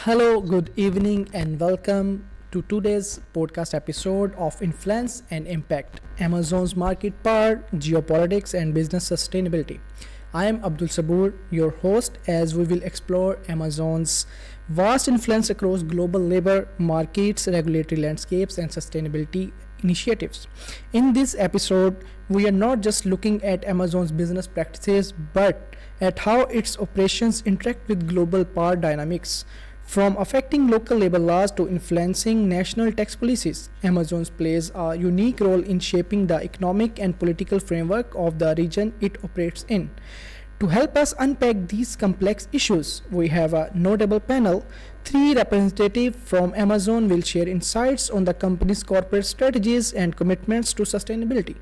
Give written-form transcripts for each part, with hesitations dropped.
Hello, good evening, and welcome to today's podcast episode of Influence and Impact Amazon's Market Power, Geopolitics, and Business Sustainability. I am Abdul Saboor, your host, as we will explore Amazon's vast influence across global labor markets, regulatory landscapes, and sustainability initiatives. In this episode, we are not just looking at Amazon's business practices but at how its operations interact with global power dynamics. From affecting local labor laws to influencing national tax policies, Amazon plays a unique role in shaping the economic and political framework of the region it operates in. To help us unpack these complex issues, we have a notable panel. Three representatives from Amazon will share insights on the company's corporate strategies and commitments to sustainability,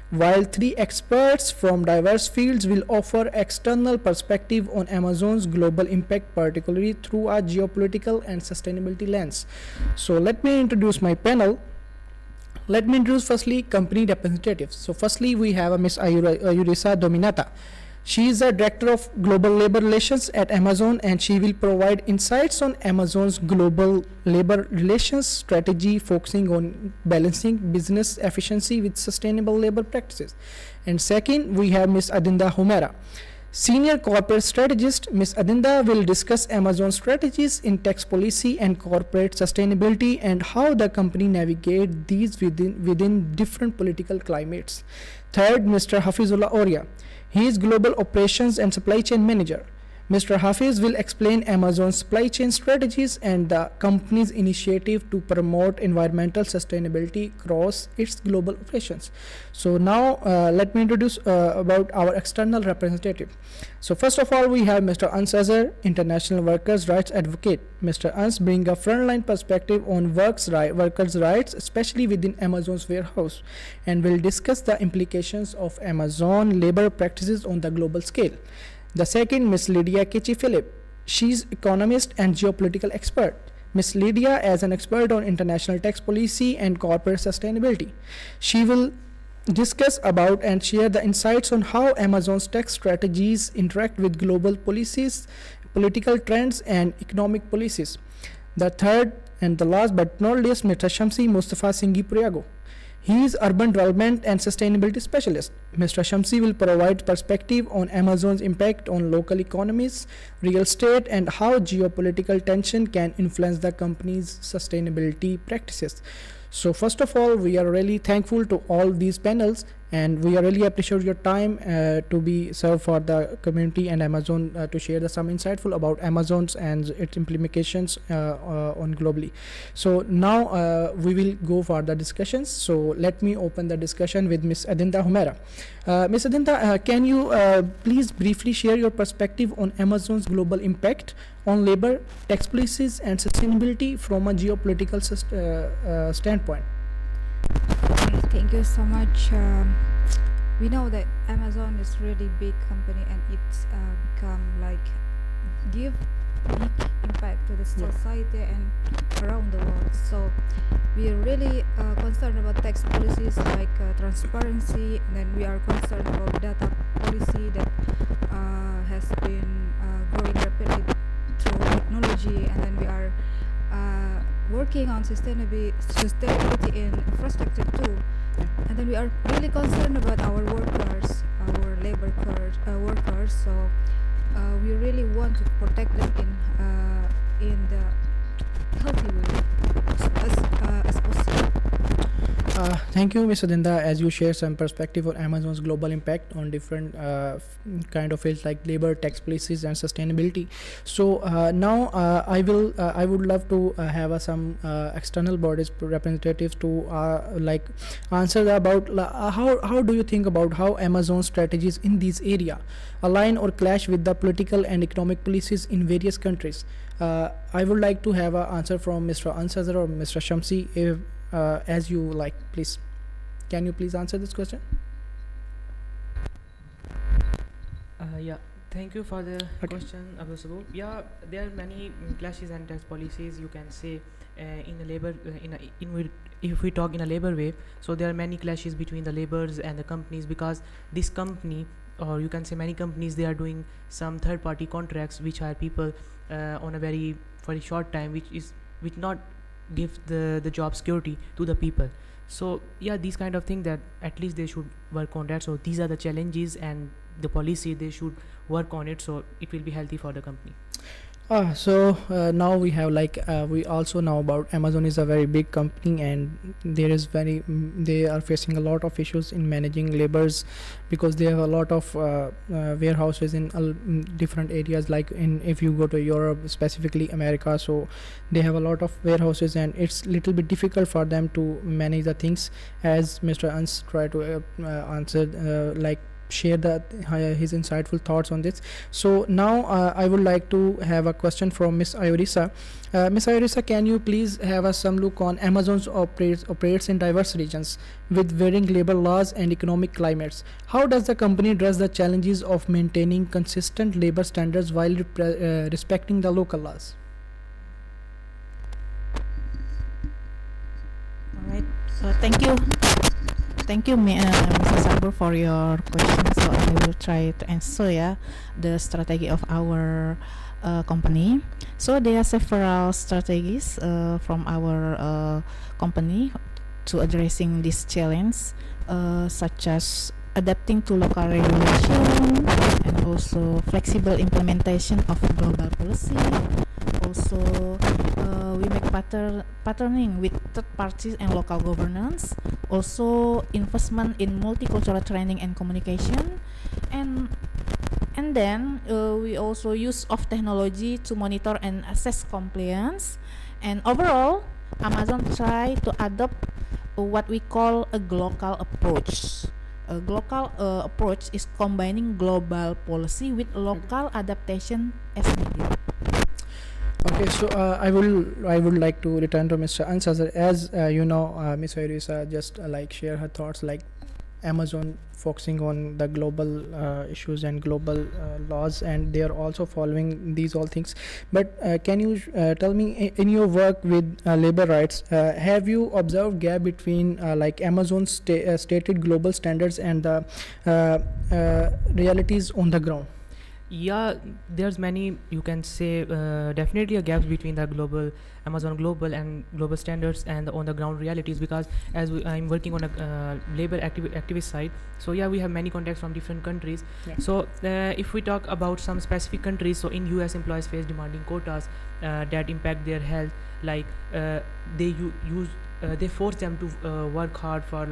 while three experts from diverse fields will offer external perspective on Amazon's global impact, particularly through a geopolitical and sustainability lens. So let me introduce my panel. Let me introduce firstly company representatives. So firstly we have a Ms. Ayurisa Dominata. She is the Director of Global Labor Relations at Amazon, and she will provide insights on Amazon's global labor relations strategy, focusing on balancing business efficiency with sustainable labor practices. And second, we have Ms. Adinda Humera. Senior Corporate Strategist Ms. Adinda will discuss Amazon strategies in tax policy and corporate sustainability and how the company navigate these within different political climates. Third, Mr. Hafizullah Oria. He is Global Operations and Supply Chain Manager. Mr. Hafiz will explain Amazon's supply chain strategies and the company's initiative to promote environmental sustainability across its global operations. So now let me introduce about our external representative. So first of all, we have Mr. Auns Azhar, International Workers' Rights Advocate. Mr. Auns brings a frontline perspective on workers' rights, especially within Amazon's warehouse, and will discuss the implications of Amazon labor practices on the global scale. The second, Ms. Lydia Nkechi. She is economist and geopolitical expert. Ms. Lydia as an expert on international tax policy and corporate sustainability. She will discuss about and share the insights on how Amazon's tax strategies interact with global policies, political trends, and economic policies. The third and the last but not least, Mr. Syamsi Mustofa Singgih Prayogo. He is Urban Development and Sustainability Specialist. Mr. Syamsi will provide perspective on Amazon's impact on local economies, real estate, and how geopolitical tension can influence the company's sustainability practices. So first of all, we are really thankful to all these panels, and we are really appreciate your time to be served for the community and Amazon to share some insightful about Amazon's and its implications on globally. So now we will go for the discussions. So let me open the discussion with Ms. Adinda Humera. Ms. Adinda, can you please briefly share your perspective on Amazon's global impact on labor, tax policies, and sustainability from a geopolitical standpoint? Thank you so much. We know that Amazon is really big company and it's become like give big impact to the society and around the world. So we are really concerned about tax policies like transparency, and then we are concerned about data policy that has been growing rapidly through technology, and then we are working on sustainability in infrastructure too. And then we are really concerned about our workers, our labor workers. So we really want to protect them in the healthy way as possible. Thank you, Ms. Adinda, as you share some perspective on Amazon's global impact on different kind of fields like labor, tax policies, and sustainability. So now I would love to have some external bodies representatives to like answer about how do you think about how Amazon strategies in this area align or clash with the political and economic policies in various countries. I would like to have an answer from Mr. Auns Azhar or Mr. Syamsi, if as you like, please. Can you please answer this question? Yeah, thank you for the question, Abdul Saboor. Yeah, there are many clashes and tax policies, you can say, in the labor if we talk in a labor way. So there are many clashes between the laborers and the companies, because this company or you can say many companies, they are doing some third party contracts which hire people on a very short time, which not give the job security to the people. So yeah, these kind of things that at least they should work on that. So these are the challenges, and the policy, they should work on it, so it will be healthy for the company. Now we have we also know about Amazon is a very big company, and they are facing a lot of issues in managing labors, because they have a lot of warehouses in different areas, if you go to Europe, specifically America. So they have a lot of warehouses, and it's little bit difficult for them to manage the things, as Mr. Auns tried to answer, share his insightful thoughts on this. So now I would like to have a question from Miss Ayorisa. Miss Ayorisa, can you please have us some look on Amazon's operates in diverse regions with varying labor laws and economic climates? How does the company address the challenges of maintaining consistent labor standards while respecting the local laws? All right. So thank you. Thank you, Mr. Saboor, for your question. So I will try to answer the strategy of our company. So there are several strategies from our company to addressing this challenge, such as adapting to local regulation and also flexible implementation of global policy. Also, we make partnering with third parties and local governance. Also, investment in multicultural training and communication, and then we also use of technology to monitor and assess compliance. And overall, Amazon try to adopt what we call a global approach. A global approach is combining global policy with local adaptation as needed. Okay, so I would like to return to Mr. Auns, as Ms. Irisa just share her thoughts, Amazon focusing on the global issues and global laws, and they are also following these all things. But can you tell me, in your work with labor rights, have you observed gap between Amazon's stated global standards and the realities on the ground? Yeah, there's many, you can say, definitely a gap between the Amazon global and global standards and the on the ground realities, because as I'm working on a labor activist side, so yeah, we have many contacts from different countries. Yeah. So if we talk about some specific countries, so in US, employees face demanding quotas that impact their health, they force them to work hard for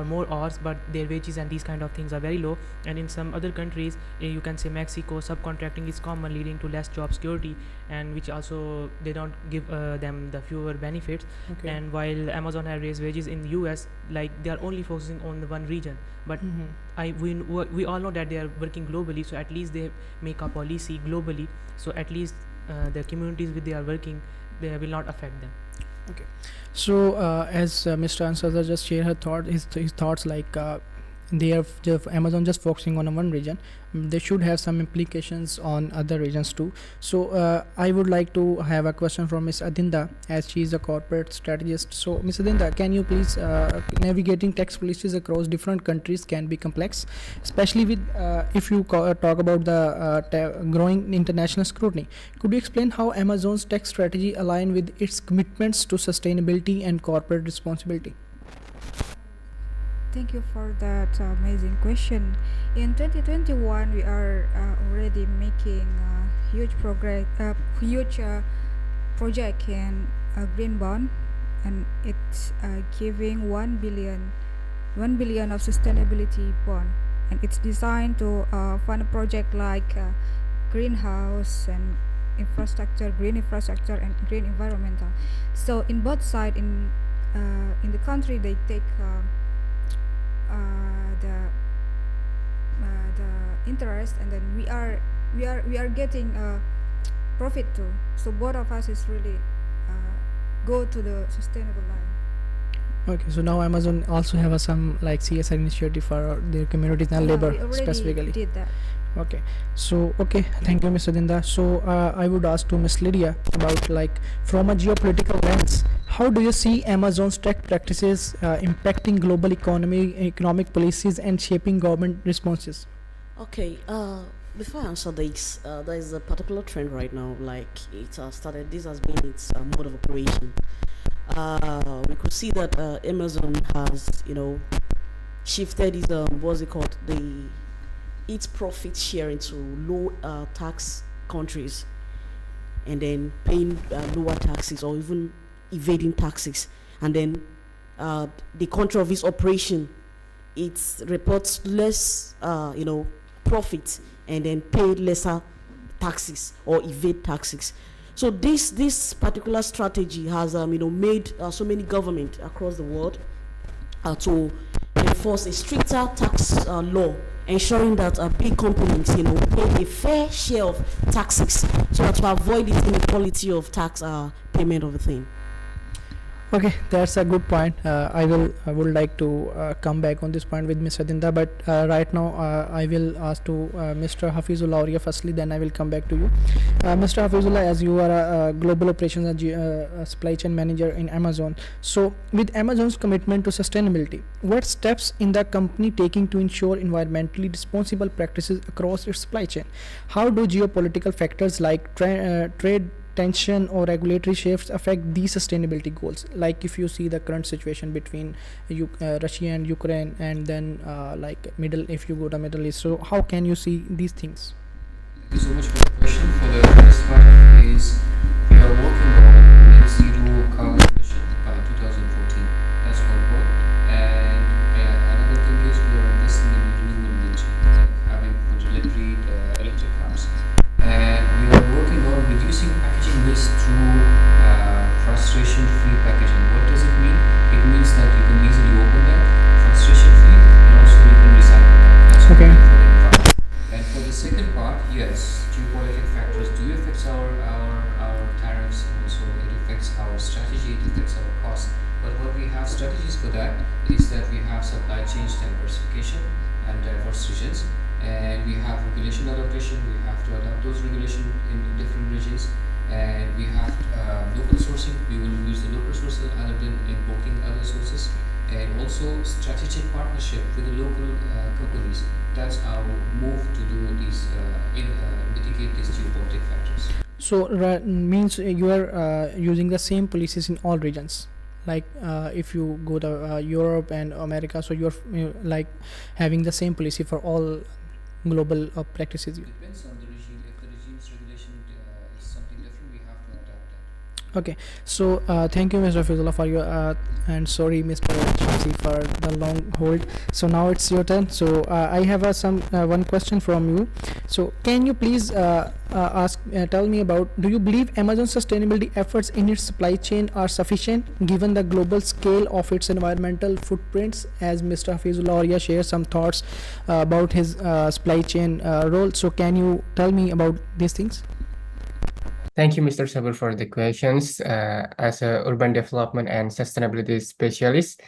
more hours, but their wages and these kind of things are very low. And in some other countries, you can say Mexico, subcontracting is common, leading to less job security, and which also they don't give them the fewer benefits. Okay. And while Amazon have raised wages in the US, they are only focusing on the one region, but we all know that they are working globally, so at least they make a policy globally, so at least the communities where they are working, they will not affect them. Okay, so as Mr. Ansazar just shared his thoughts, Amazon just focusing on one region, they should have some implications on other regions too. So I would like to have a question from Ms. Adinda, as she is a corporate strategist. So Ms. Adinda, can you please, navigating tax policies across different countries can be complex, especially with if you talk about the growing international scrutiny. Could you explain how Amazon's tax strategy align with its commitments to sustainability and corporate responsibility? Thank you for that amazing question. In 2021, we are already making huge project in green bond, and it's giving 1 billion of sustainability bond, and it's designed to fund a project like greenhouse and green infrastructure and green environmental. So in both sides, in the country, they take the interest, and then we are getting profit too. So both of us is really go to the sustainable line. Okay, so now Amazon also have some CSR initiative for their communities and labor we already specifically. did that. Okay, so thank you, Mr. Dinda. So I would ask to Miss Lydia about from a geopolitical lens, how do you see Amazon's tech practices impacting global economic policies and shaping government responses? Okay, before I answer this, there is a particular trend right now, like it has started, this has been its mode of operation. We could see that Amazon has, shifted its, what's it called, its profit share into low tax countries and then paying lower taxes or even evading taxes. And then the country of its operation, it reports less, profit and then pay lesser taxes or evade taxes. So this particular strategy has made so many governments across the world to enforce a stricter tax law, ensuring that big companies pay a fair share of taxes so as to avoid this inequality of tax payment of a thing. Okay, that's a good point. I would like to come back on this point with Mr. Dinda, but right now I will ask to Mr. Hafizullah Auria firstly, then I will come back to you. Mr. Hafizullah, as you are a global operations and supply chain manager in Amazon, so with Amazon's commitment to sustainability, what steps in the company taking to ensure environmentally responsible practices across its supply chain? How do geopolitical factors like trade tension or regulatory shifts affect these sustainability goals? Like if you see the current situation between Russia and Ukraine, and then if you go to Middle East, so how can you see these things? Thank you so much for the question. For the first one is we are working on net zero carbon emission by 2014. That's one point. And another thing is we are investing in renewable energy, like having delivery electric cars. And we are working on reducing packaging waste through frustration-free packaging. What does it mean? It means that you can easily open that, frustration-free, and also you can recycle that. That's Okay. good for the environment. And for the second part, yes, geopolitical factors do affect our tariffs, and also it affects our strategy, it affects our costs. But what we have strategies for that is that we have supply chain diversification and diverse regions, and we have regulation adaptation. We have to adapt those regulations in different regions, and we have local sourcing. We will use the local sources other than importing other sources, and also strategic partnership with the local companies. That's our move to do these mitigate these geopolitical factors. So means you are using the same policies in all regions. Like if you go to Europe and America, so you're like having the same policy for all global practices. Depends on the regime. If the regime's regulation is something different, we have to adapt that. Okay, so thank you, Mr. Fizullah, for your and sorry, Mr. Syamsi, for the long hold. So now it's your turn. So I have one question from you. So can you please tell me about, do you believe Amazon's sustainability efforts in its supply chain are sufficient given the global scale of its environmental footprints? As Mr. Hafizullah Auria shares some thoughts about his supply chain role. So can you tell me about these things? Thank you, Mr. Saboor, for the questions. As a urban development and sustainability specialist,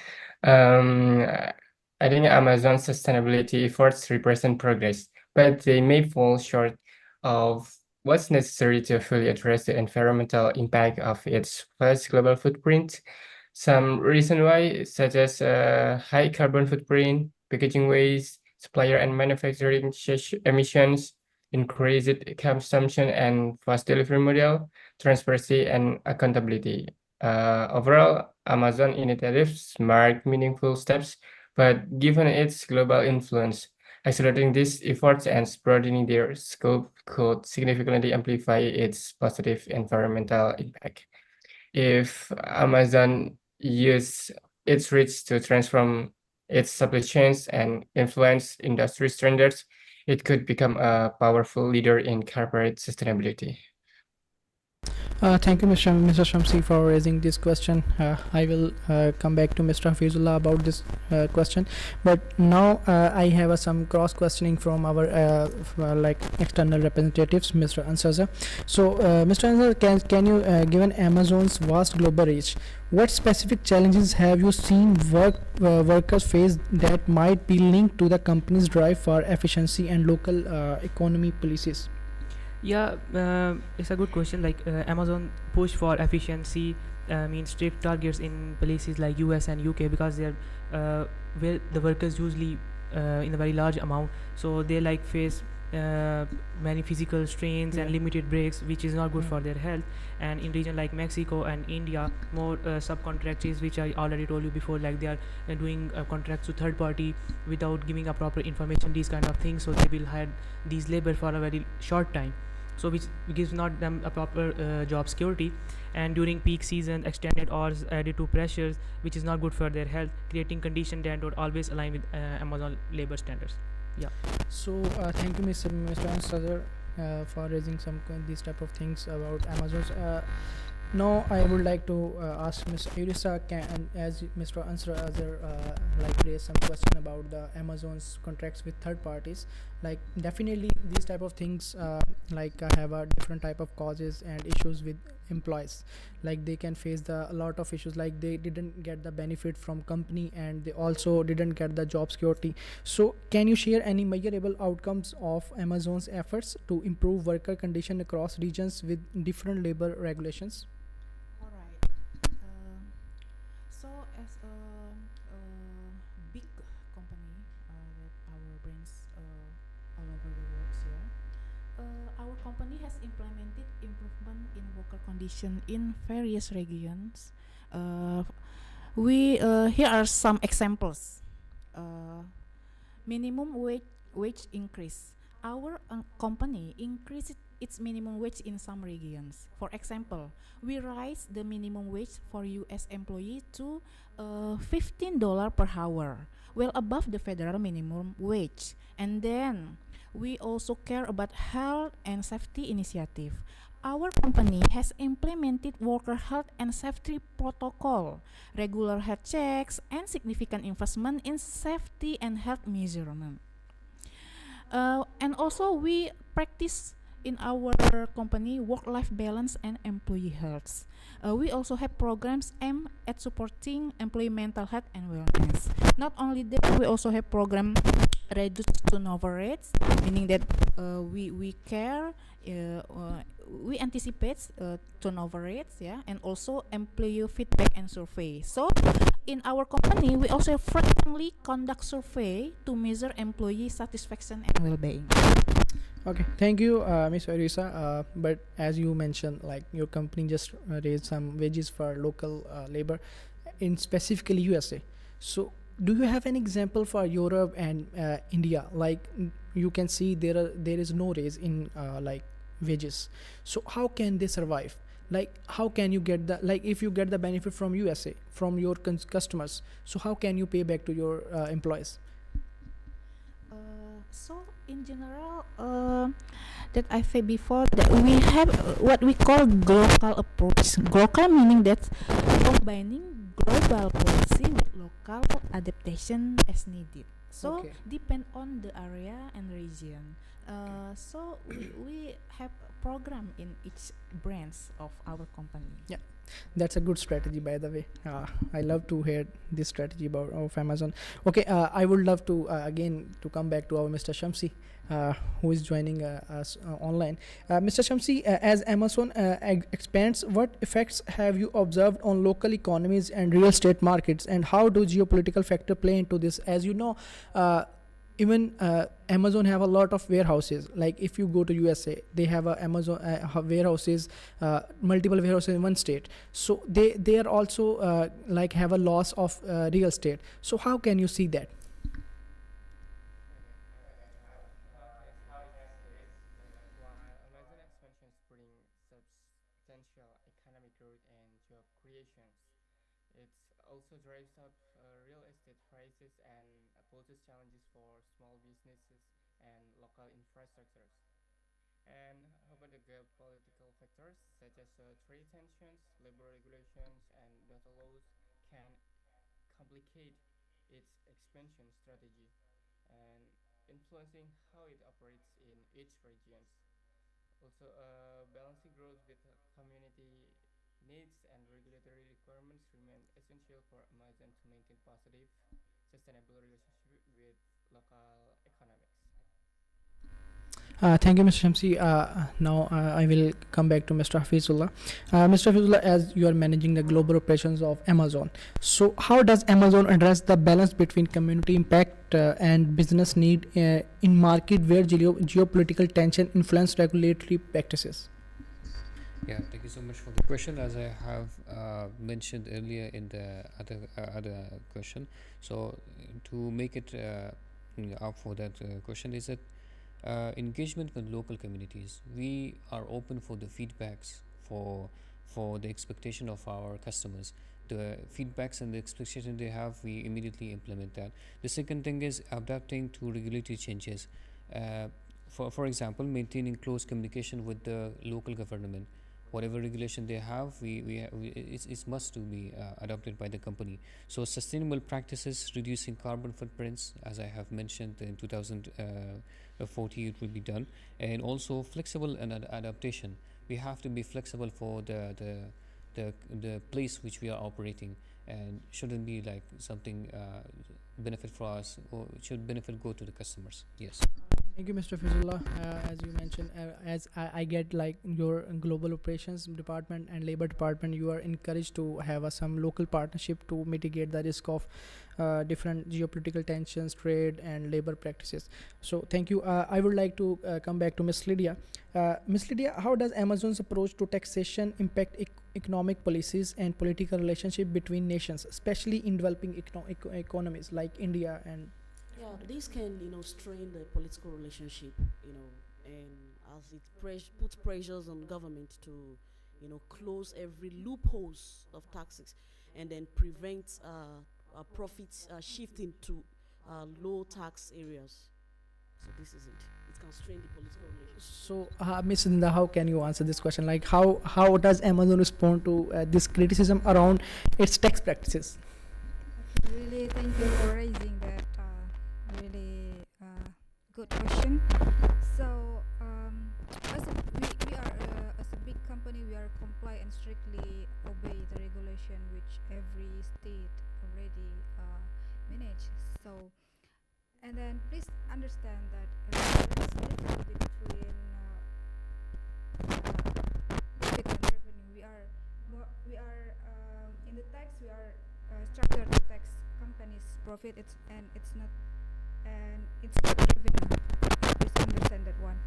I think Amazon's sustainability efforts represent progress, but they may fall short of what's necessary to fully address the environmental impact of its vast global footprint. Some reason why, such as high carbon footprint, packaging waste, supplier and manufacturing emissions, increased consumption and fast delivery model, transparency and accountability. Overall, Amazon initiatives mark meaningful steps, but given its global influence, accelerating these efforts and broadening their scope could significantly amplify its positive environmental impact. If Amazon used its reach to transform its supply chains and influence industry standards, it could become a powerful leader in corporate sustainability. Thank you, Mr. Shamsi, for raising this question. I will come back to Mr. Hafizullah about this question, but now I have some cross questioning from our external representatives, Mr. Ansar. So, Mr. Ansar, can you given Amazon's vast global reach, what specific challenges have you seen workers face that might be linked to the company's drive for efficiency and local economy policies? Yeah, it's a good question. Like Amazon push for efficiency means strict targets in places like US and UK because they're where the workers usually in a very large amount, so they like face uh, many physical strains and Yeah. limited breaks, which is not good Mm. for their health. And in region like Mexico and India, more subcontractors, which I already told you before, like they are doing contracts to third party without giving a proper information, these kind of things, so they will hire these labor for a very short time, so which gives not them a proper job security. And during peak season, extended hours added to pressures, which is not good for their health, creating conditions that don't always align with Amazon labor standards. Yeah. So thank you, Mr. Ansar, for raising these type of things about Amazon's. Now I would like to ask Ms. Irisa, and as Mr. Ansar like raised some question about the Amazon's contracts with third parties. Like definitely these type of things like have a different type of causes and issues with employees. Like they can face a lot of issues, like they didn't get the benefit from company and they also didn't get the job security. So can you share any measurable outcomes of Amazon's efforts to improve worker condition across regions with different labor regulations? All right. So as a big company that our brands all over the world here, our company has implemented improvement in worker condition in various regions. Uh, we Here are some examples. Uh, Minimum wage increase. Our company increased its minimum wage in some regions. For example, we raised the minimum wage for U.S. employee to $15 per hour, well above the federal minimum wage. And then we also care about health and safety initiative. Our company has implemented worker health and safety protocol, regular health checks, and significant investment in safety and health measurement. And also we practice in our company work-life balance and employee health. We also have programs aimed at supporting employee mental health and wellness. Not only that, we also have program reduce turnover rates, meaning that we care, we anticipate turnover rates, yeah, and also employee feedback and survey. So in our company, we also frequently conduct survey to measure employee satisfaction and well-being. Okay, thank you, Ms. Arisa. But as you mentioned, like your company just raised some wages for local labor, in specifically USA. So, do you have an example for Europe and India? Like you can see there is no raise in like wages. So how can they survive? Like how can you get the, like if you get the benefit from USA from your customers? So how can you pay back to your employees? So in general, that I said before, that we have what we call global approach. Global meaning that combining global policy with local adaptation as needed. So Okay. depend on the area and region. So we have a program in each branch of our company. Yeah. That's a good strategy, by the way. I love to hear this strategy about of Amazon. Okay, I would love to again to come back to our Mr. Shamsi, who is joining us online. Mr. Shamsi, as Amazon expands, what effects have you observed on local economies and real estate markets, and how do geopolitical factor play into this? As you know, even Amazon have a lot of warehouses. Like if you go to USA, they have a Amazon warehouses, multiple warehouses in one state. So they are also like have a loss of real estate. So how can you see that? While Amazon expansions bring substantial economic growth and job creations, it also drives up real estate prices and poses challenges for small businesses and local infrastructures. And how about the geopolitical factors such as trade tensions, labor regulations, and data laws can complicate its expansion strategy and influencing how it operates in each region. Also, balancing growth with community needs and regulatory requirements remain essential for Amazon to maintain positive, sustainable relationship with local economics. Thank you, Mr. Shamsi. Now I will come back to Mr. Hafizullah. Mr. Hafizullah, as you are managing the global operations of Amazon, so how does Amazon address the balance between community impact and business need in market where geopolitical tension influence regulatory practices? Yeah, thank you so much for the question. As I have mentioned earlier in the other question, so to make it up for that question is that engagement with local communities. We are open for the feedbacks for the expectation of our customers. The feedbacks and the expectation they have, we immediately implement that. The second thing is adapting to regulatory changes. For example, maintaining close communication with the local government. Whatever regulation they have, it's must to be adopted by the company. So sustainable practices, reducing carbon footprints, as I have mentioned, in 2040 it will be done, and also flexible and adaptation. We have to be flexible for the place which we are operating, and shouldn't be like something benefit for us, or should benefit go to the customers. Yes. Thank you, Mr. Fizullah. As you mentioned, as I get like your global operations department and labor department, you are encouraged to have some local partnership to mitigate the risk of different geopolitical tensions, trade, and labor practices. So, thank you. I would like to come back to Miss Lydia. Miss Lydia, how does Amazon's approach to taxation impact economic policies and political relationship between nations, especially in developing economies like India and Yeah, this can, strain the political relationship, and as it puts pressures on government to, close every loopholes of taxes, and then prevent profits shifting to low tax areas. So this is it. It can strain the political relationship. So, Ms. Linda, how can you answer this question? Like, how does Amazon respond to this criticism around its tax practices? Really, thank you for raising that really good question. So, as we are as a big company, we are comply and strictly obey the regulation which every state already manage. So, and then please understand that there is difference between profit and revenue. We are in the tax. We are structured to tax companies' profit. It's not revenue. Please understand that one.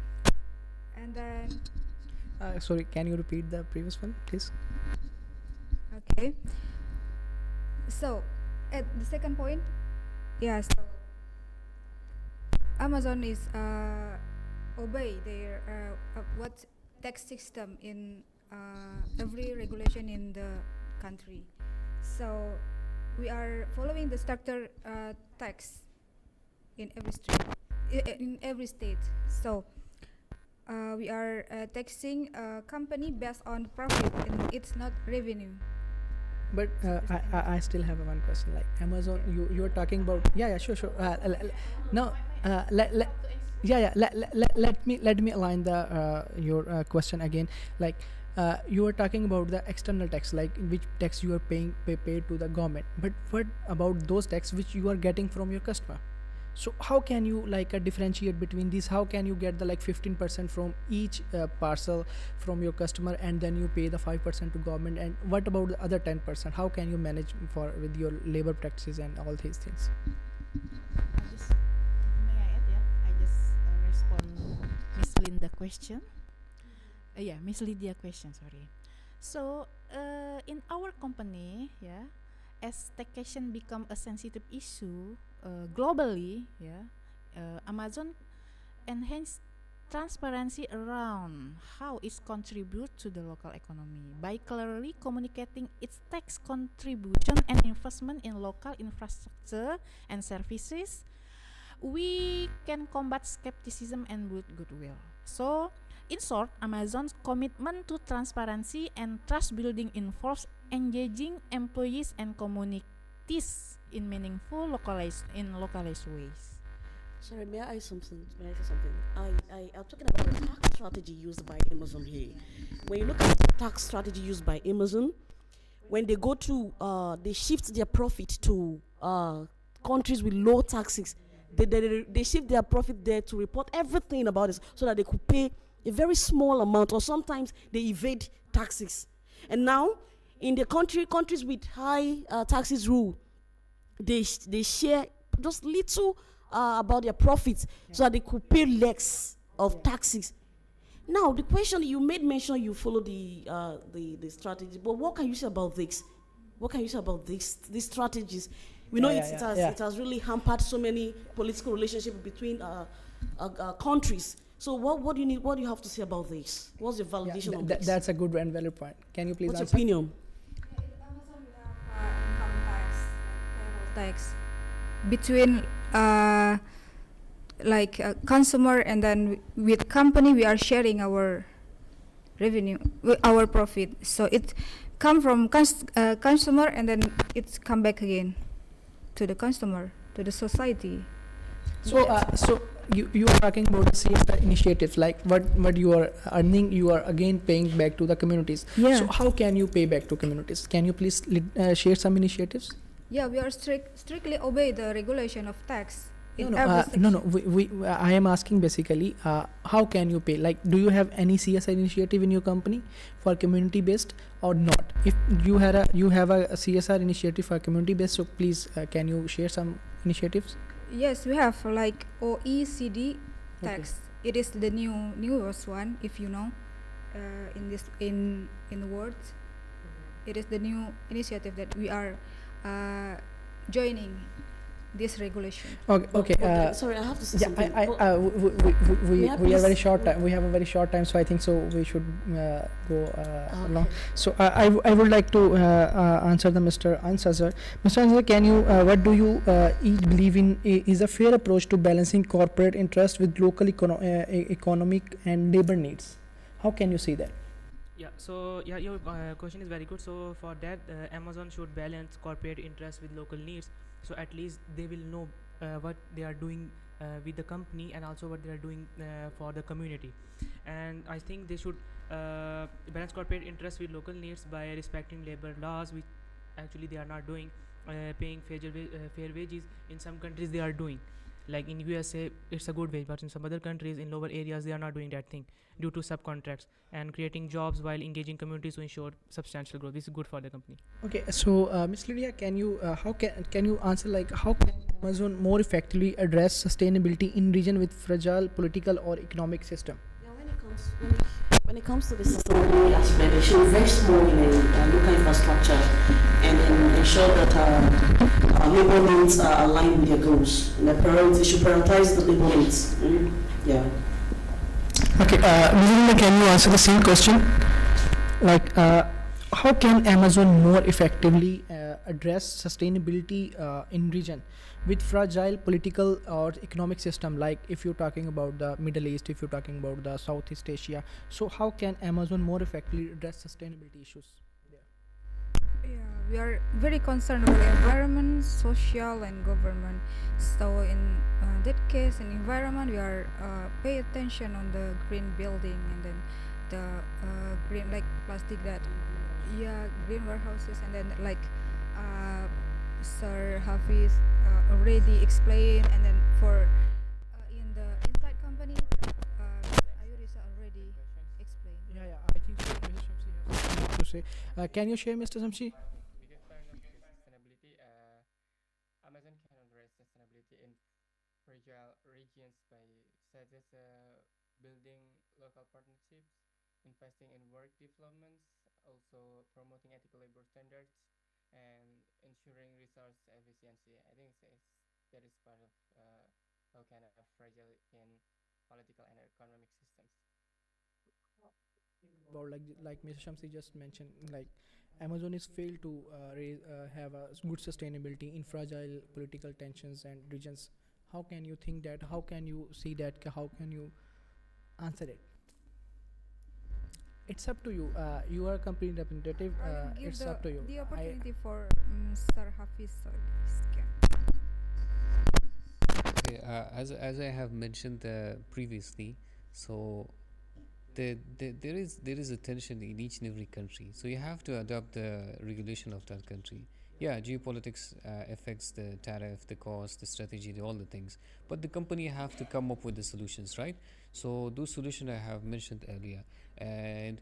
And then Sorry, can you repeat the previous one, please? okay. So at the second point, yes, Amazon is obey their what tax system in every regulation in the country. So we are following the structure tax in every state. So we are taxing a company based on profit, and it's not revenue. But I still have one question. Like Amazon, you're talking about sure. No, let me align the your question again. Like you are talking about the external tax, like which tax you are paid to the government. But what about those tax which you are getting from your customer? So how can you differentiate between these? How can you get the 15% from each parcel from your customer, and then you pay the 5% to government? And what about the other 10%? How can you manage with your labor practices and all these things? May I add? Yeah, I just respond Miss Linda question. Miss Lydia question. Sorry. So in our company, as taxation become a sensitive issue globally, Amazon enhance transparency around how it contributes to the local economy by clearly communicating its tax contribution and investment in local infrastructure and services. We can combat skepticism and build goodwill. So, in short, Amazon's commitment to transparency and trust building involves engaging employees and communities in meaningful localized ways. Sorry, may I say something? I'm talking about the tax strategy used by Amazon here. When you look at the tax strategy used by Amazon, when they go to, they shift their profit to countries with low taxes, They shift their profit there to report everything about it so that they could pay a very small amount, or sometimes they evade taxes. And now, in the countries with high taxes rule, they share just little about their profits so that they could pay less of taxes. Now, the question you made mention, you follow the strategy, but what can you say about this? What can you say about these strategies? We know it has really hampered so many political relationships between countries. So what do you need? What do you have to say about this? What's your validation on this? That's a good and valid point. Can you please What's your answer? opinion? In Amazon, we have income tax, like payroll tax, between consumer, and then with company we are sharing our revenue, our profit. So it come from consumer, and then it's come back again to the consumer, to the society. So you are talking about the CSR initiatives, like what you are earning, you are again paying back to the communities. Yeah. So how can you pay back to communities? Can you please share some initiatives? Yeah, we are strictly obey the regulation of tax. In No. every section. We I am asking basically, how can you pay? Like, do you have any CSR initiative in your company for community based or not? If you have a CSR initiative for community based, so please can you share some initiatives? Yes, we have like OECD tax. It is the newest one, if you know, in the world. It is the new initiative that we are joining this regulation. Okay. Sorry, I have to say Yeah, something. we May I are please- very short time. We have a very short time, so I think so we should go along. So I would like to answer the Mr. Auns. Mr. Auns, can you what do you each believe in is a fair approach to balancing corporate interest with local economic and labor needs? How can you see that? Yeah, so your question is very good. So for that, Amazon should balance corporate interests with local needs. So at least they will know what they are doing with the company, and also what they are doing for the community. And I think they should balance corporate interests with local needs by respecting labor laws, which actually they are not doing. Paying fair wages in some countries they are doing. Like in USA, it's a good wage, but in some other countries, in lower areas, they are not doing that thing due to subcontracts, and creating jobs while engaging communities to ensure substantial growth. This is good for the company. Okay, so Ms. Lydia, can you how can you answer, like, how can Amazon more effectively address sustainability in region with fragile political or economic system? Yeah, when it comes to the sustainability aspect, they should invest more in local infrastructure and ensure that labor needs are aligned with their goals. And they should prioritize the labor needs. Yeah. Okay, Ms. Lydia, can you answer the same question? Like, how can Amazon more effectively address sustainability in region with fragile political or economic system? Like, if you're talking about the Middle East, if you're talking about the Southeast Asia, so how can Amazon more effectively address sustainability issues there? Yeah, we are very concerned about environment, social, and government. So in that case, in environment, we are pay attention on the green building, and then the green, like plastic that, yeah, green warehouses, and then like Sir Hafiz already explained, and then for in the inside company, Ayurisa already explained. Yeah, I think so. Mr. Shamsi has something to say. Can you share, Mr. Shamsi? Biggest part of sustainability, Amazon can address sustainability in fragile regions by such as building local partnerships, investing in work developments, also promoting ethical labor standards, and ensuring resource efficiency. I think that is part of how kind of fragile in political and economic systems. About, like Mr. Shamsi just mentioned, like Amazon is failed to have a good sustainability in fragile political tensions and regions. How can you think that? How can you see that? How can you answer it? It's up to you. You are a company representative. I will give It's up to you. the I- opportunity for Sir Hafiz. So this can. Okay, as I have mentioned previously, so there is a tension in each and every country. So you have to adopt the regulation of that country. Yeah, geopolitics affects the tariff, the cost, the strategy, all the things. But the company have to come up with the solutions, right? So those solutions I have mentioned earlier, and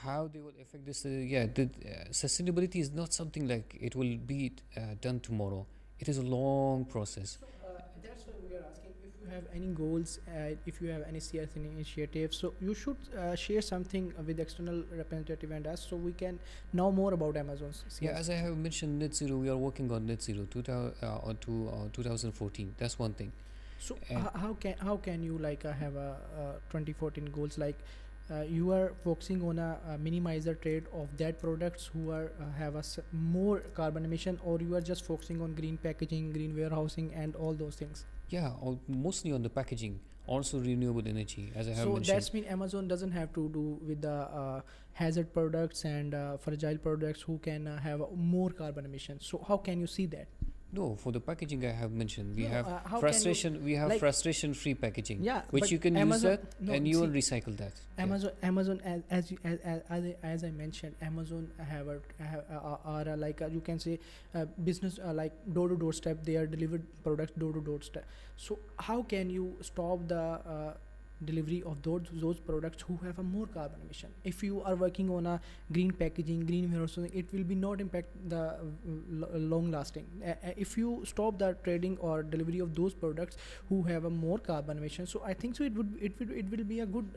how they will affect this. Sustainability is not something like it will be done tomorrow. It is a long process. So that's why we are asking if you have any goals, if you have any CS initiatives. So you should share something with external representative and us, so we can know more about Amazon's CS. Yeah, as I have mentioned, net zero. We are working on net zero 2014. That's one thing. So And how can you like have a 2014 goals, like you are focusing on a minimizer trade of that products who are have a more carbon emission, or you are just focusing on green packaging, green warehousing, and all those things? yeah, mostly on the packaging, also renewable energy, as I have So mentioned. that's mean Amazon doesn't have to do with the hazard products and fragile products who can have more carbon emissions. So how can you see that? No, for the packaging I have mentioned, we No, have how can you- frustration. We have like- frustration-free packaging, Yeah, which but you can Amazon- use that no, and you will see, recycle that. Yeah. Amazon as I mentioned, Amazon are like you can say business like door to doorstep. They are delivered products door to doorstep. So how can you stop the delivery of those products who have a more carbon emission? If you are working on a green packaging, green warehousing, it will be not impact the long lasting. If you stop the trading or delivery of those products who have a more carbon emission, so I think so it will be a good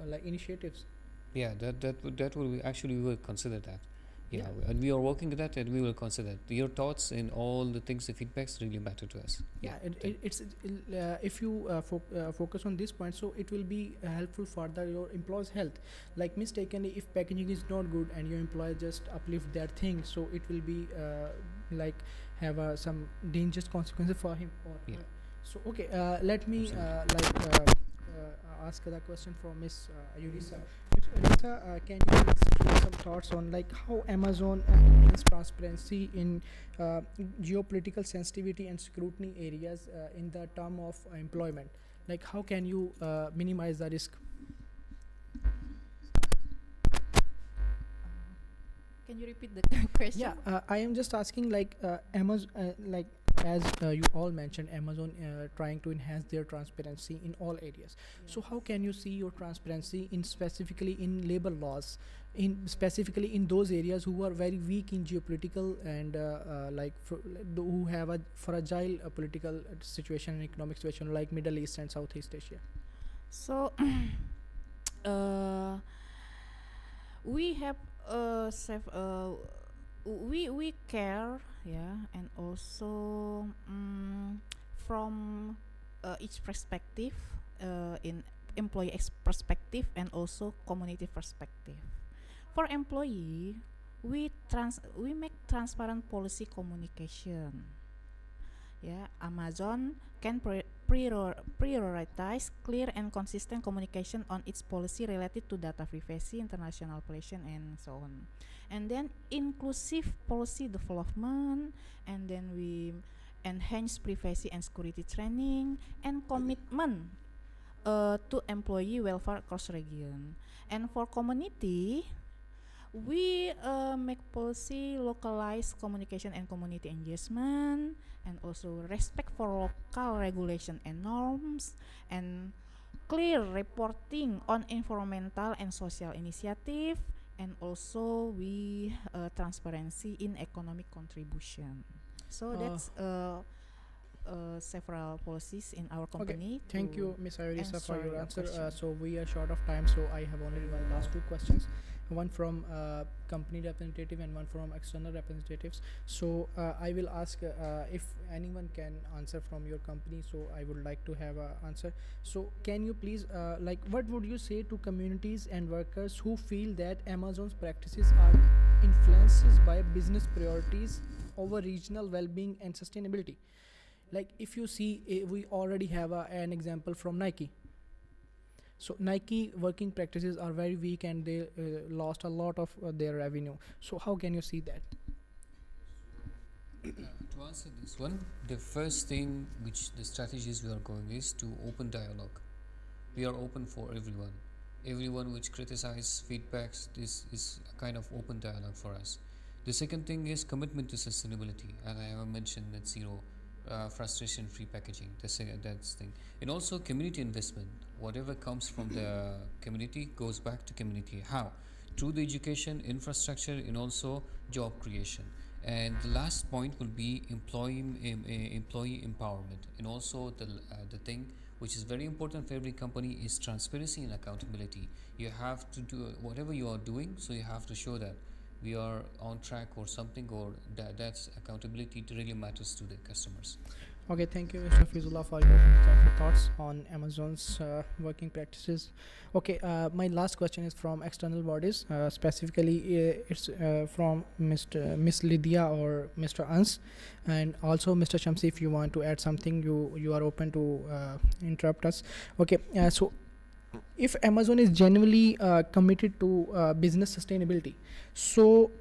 like initiatives. Yeah, that will be, actually we will consider that. Yeah, and we are working with that, and we will consider that. Your thoughts and all the things, the feedbacks really matter to us. It's if you focus on this point, so it will be helpful for your employees' health. Like mistakenly, if packaging is not good and your employer just uplift their thing, so it will be like have some dangerous consequences for him or Yeah. her. So okay, let me ask the question from Miss Yurisa. Yurisa, can you share some thoughts on like how Amazon enhance transparency in geopolitical sensitivity and scrutiny areas in the term of employment? Like how can you minimize the risk? Can you repeat the question? Yeah, I am just asking like Amazon, like as you all mentioned, Amazon trying to enhance their transparency in all areas. So how can you see your transparency in specifically in labor laws, in specifically in those areas who are very weak in geopolitical and who have a fragile political situation and economic situation like Middle East and Southeast Asia? So we have we care, yeah, and also from each perspective, in employee perspective and also community perspective. For employee, we make transparent policy communication. Yeah, Amazon can prioritize clear and consistent communication on its policy related to data privacy, international relation, and so on. And then inclusive policy development, and then we enhance privacy and security training and commitment to employee welfare across region. And for community, we make policy localized communication and community engagement, and also respect for local regulation and norms, and clear reporting on environmental and social initiative, and also we transparency in economic contribution. So that's several policies in our company. Okay, thank you, Ms. Ayurisa, for answer your your answer. question. So we are short of time, so I have only one last two questions. One from company representative and one from external representatives. So I will ask if anyone can answer from your company. So I would like to have an answer. So can you please like what would you say to communities and workers who feel that Amazon's practices are influences by business priorities over regional well-being and sustainability? Like if you see, we already have an example from Nike. So Nike working practices are very weak and they lost a lot of their revenue. So how can you see that? To answer this one, the first thing which the strategies we are going is to open dialogue. We are open for everyone. Everyone which criticize feedbacks, this is a kind of open dialogue for us. The second thing is commitment to sustainability, as I have mentioned, net zero, frustration-free packaging. That's thing, and also community investment. Whatever comes from the community goes back to community. How? Through the education, infrastructure, and also job creation. And the last point will be employee empowerment, and also the thing which is very important for every company is transparency and accountability. You have to do whatever you are doing, so you have to show that we are on track or something, or that's accountability really matters to the customers. Okay, thank you, Mr. Fizullah, for your thoughtful thoughts on Amazon's working practices. Okay, my last question is from external bodies. Specifically, it's from Miss Lydia or Mr. Auns, and also Mr. Syamsi. If you want to add something, you are open to interrupt us. Okay, so if Amazon is genuinely committed to business sustainability, so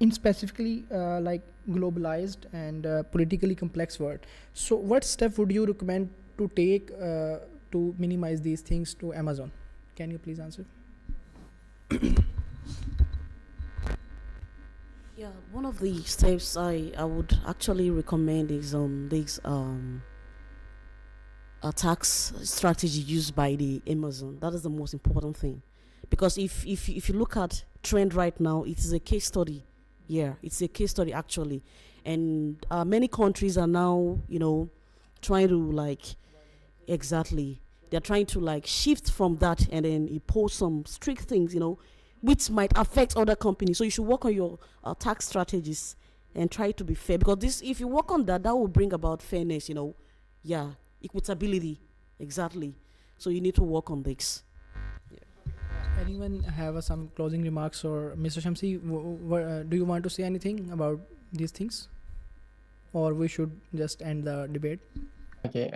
in specifically like globalized and politically complex world, so what step would you recommend to take to minimize these things to Amazon? Can you please answer? Yeah, one of the steps I would actually recommend is this a tax strategy used by the Amazon. That is the most important thing, because if you look at trend right now, it is a case study. Yeah, it's a case study actually, and many countries are now trying to exactly, they're trying to shift from that and then impose some strict things which might affect other companies. So you should work on your tax strategies and try to be fair, because this, if you work on that, that will bring about fairness. Yeah, equitability, exactly. So you need to work on this. Anyone have some closing remarks? Or Mr. Syamsi, do you want to say anything about these things, or we should just end the debate? Okay,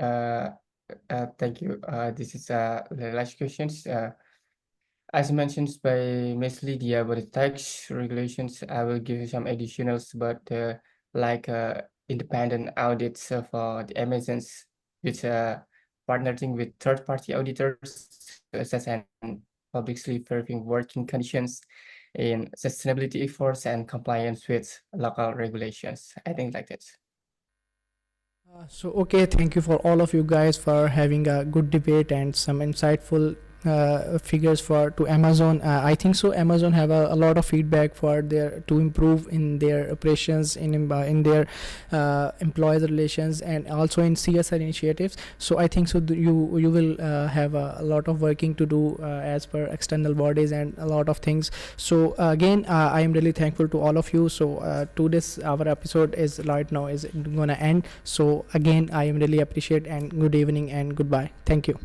thank you. This is the last questions. As mentioned by Ms. Lydia about the tax regulations, I will give you some additionals about independent audits for the Amazons, which partnering with third-party auditors to assess and publicly verifying working conditions in sustainability efforts and compliance with local regulations. I think like that. So okay, thank you for all of you guys for having a good debate and some insightful figures for to Amazon. I think so Amazon have a lot of feedback for their to improve in their operations, in their employees relations, and also in CSR initiatives. So I think so you will have a lot of working to do as per external bodies and a lot of things. So again, I am really thankful to all of you. So to this, our episode is right now is gonna end. So again, I am really appreciate, and good evening and goodbye. Thank you.